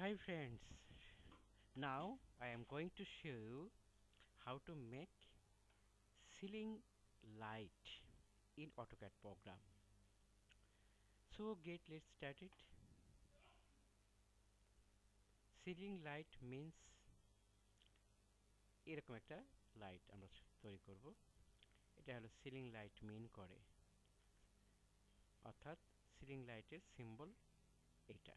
Hi friends, now I am going to show you how to make ceiling light in AutoCAD program. So let's start it. Ceiling light means এরকম একটা light আমরা তৈরি করব। এটা হলো ceiling light মিন করে, অর্থাৎ সিলিং লাইটের সিম্বল এটা।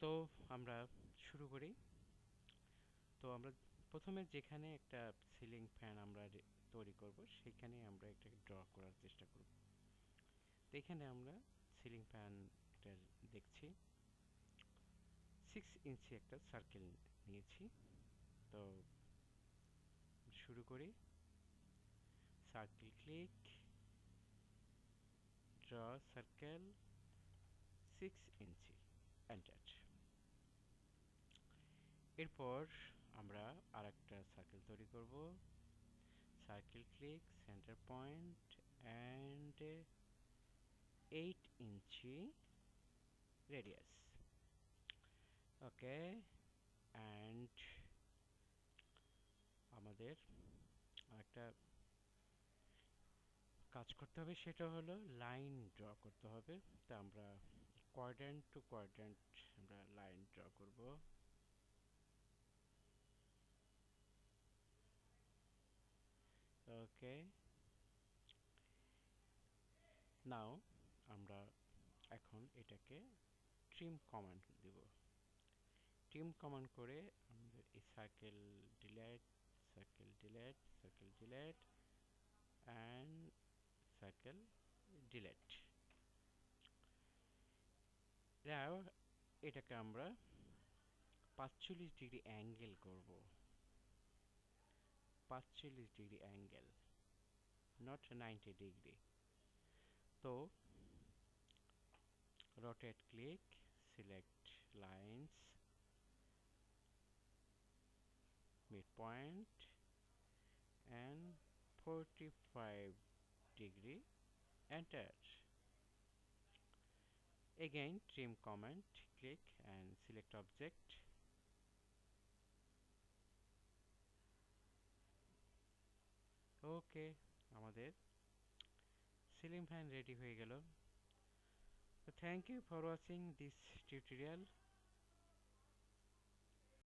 তো আমরা শুরু করি। তো আমরা প্রথমে যেখানে একটা সিলিং ফ্যান আমরা তৈরি করব সেখানে আমরা এটাকে ড্র করার চেষ্টা করব। তো এখানে আমরা সিলিং ফ্যান এটা দেখছি 6 ইঞ্চি একটা সার্কেল নিয়েছি। তো শুরু করি, সার্কেল ক্লিক, ড্র সার্কেল 6 ইঞ্চি, এন্টার। এরপর আমরা আরেকটা সার্কেল তৈরি করব, circle click, centre point and 8 inch radius. Okay, and আমাদের আরেকটা কাজ করতে হবে, সেটা হলো লাইন ড্র করতে হবে। তা আমরা কোয়াড্র্যান্ট টু কোয়াড্র্যান্ট আমরা লাইন ড্র করব। ওকে, নাও আমরা এখন এটাকে ট্রিম কমান্ড দিব। ট্রিম কমান্ড করে আমাদের এই circle delete, circle delete, circle delete and circle delete. Now এটাকে আমরা 45 ডিগ্রি অ্যাঙ্গেল করব। 45 ডিগ্রি অ্যাঙ্গেল, নট 90 ডিগ্রি। তো rotate click, select lines, midpoint and 45 degree, enter. Again trim command, click and select object. Okay, আমাদের ceiling fan ready হয়ে গেল। So thank you for watching this tutorial.